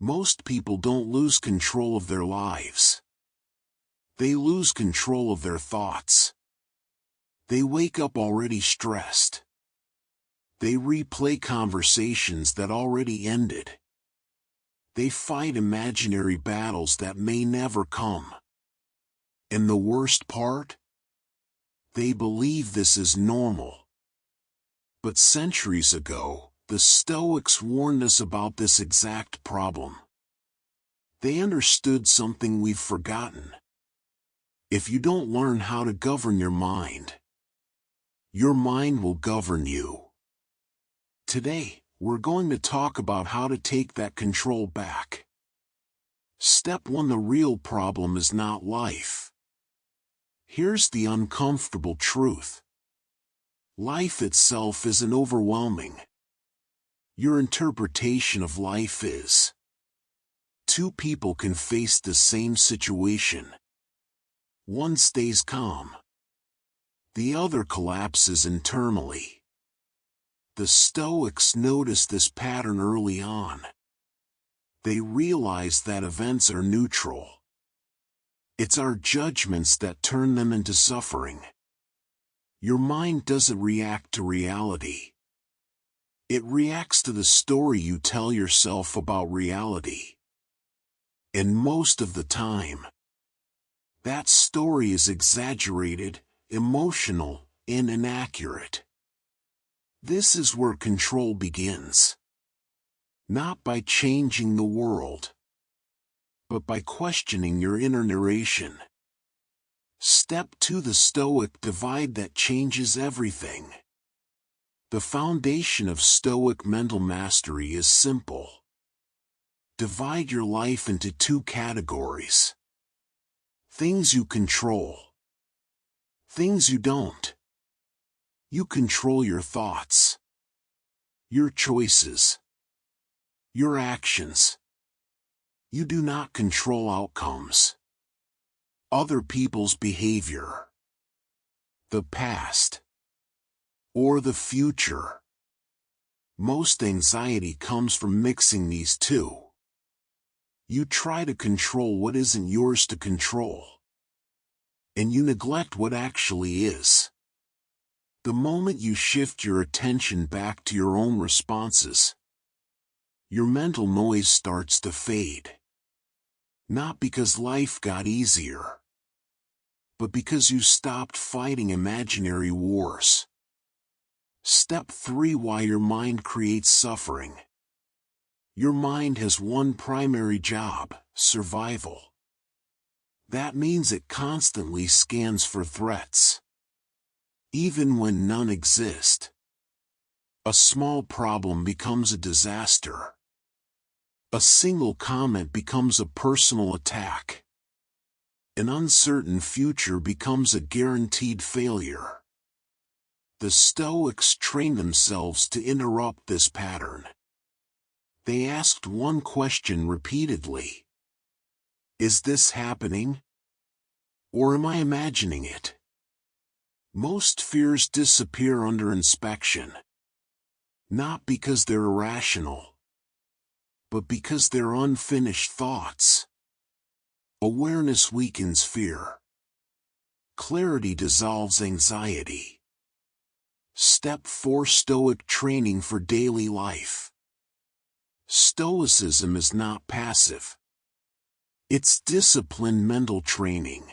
Most people don't lose control of their lives. They lose control of their thoughts. They wake up already stressed. They replay conversations that already ended. They fight imaginary battles that may never come. And the worst part? They believe this is normal. But centuries ago, the Stoics warned us about this exact problem. They understood something we've forgotten. If you don't learn how to govern your mind will govern you. Today, we're going to talk about how to take that control back. Step 1: the real problem is not life. Here's the uncomfortable truth. Life itself isn't overwhelming. Your interpretation of life is. Two people can face the same situation. One stays calm. The other collapses internally. The Stoics noticed this pattern early on. They realized that events are neutral. It's our judgments that turn them into suffering. Your mind doesn't react to reality. It reacts to the story you tell yourself about reality. And most of the time, that story is exaggerated, emotional, and inaccurate. This is where control begins. Not by changing the world, but by questioning your inner narration. Step 2: the Stoic divide that changes everything. The foundation of Stoic mental mastery is simple. Divide your life into two categories. Things you control. Things you don't. You control your thoughts, your choices, your actions. You do not control outcomes. Other people's behavior, the past, or the future. Most anxiety comes from mixing these two. You try to control what isn't yours to control, and you neglect what actually is. The moment you shift your attention back to your own responses, your mental noise starts to fade. Not because life got easier, but because you stopped fighting imaginary wars. Step 3: why your mind creates suffering. Your mind has one primary job: survival. That means it constantly scans for threats, even when none exist. A small problem becomes a disaster. A single comment becomes a personal attack. An uncertain future becomes a guaranteed failure. The Stoics trained themselves to interrupt this pattern. They asked one question repeatedly. Is this happening? Or am I imagining it? Most fears disappear under inspection. Not because they're irrational, but because they're unfinished thoughts. Awareness weakens fear. Clarity dissolves anxiety. Step 4: Stoic training for daily life. Stoicism is not passive. It's disciplined mental training.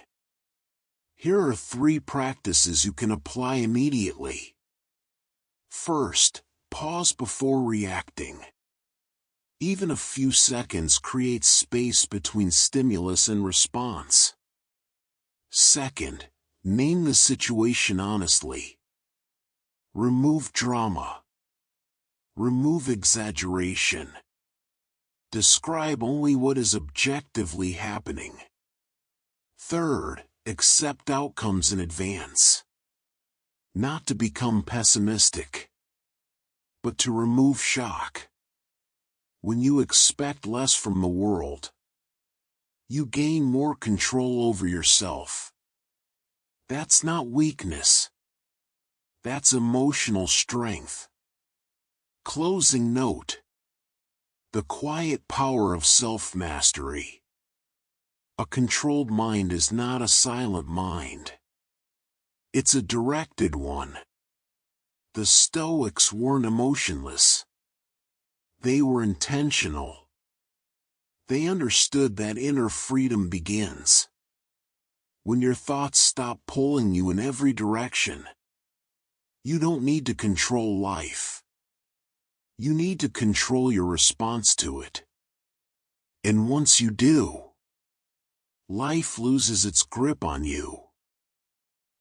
Here are 3 practices you can apply immediately. First, pause before reacting. Even a few seconds creates space between stimulus and response. Second, name the situation honestly. Remove drama. Remove exaggeration. Describe only what is objectively happening. Third, accept outcomes in advance. Not to become pessimistic, but to remove shock. When you expect less from the world, you gain more control over yourself. That's not weakness. That's emotional strength. Closing note. The quiet power of self-mastery. A controlled mind is not a silent mind. It's a directed one. The Stoics weren't emotionless. They were intentional. They understood that inner freedom begins when your thoughts stop pulling you in every direction. You don't need to control life. You need to control your response to it. And once you do, life loses its grip on you.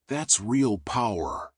That's real power.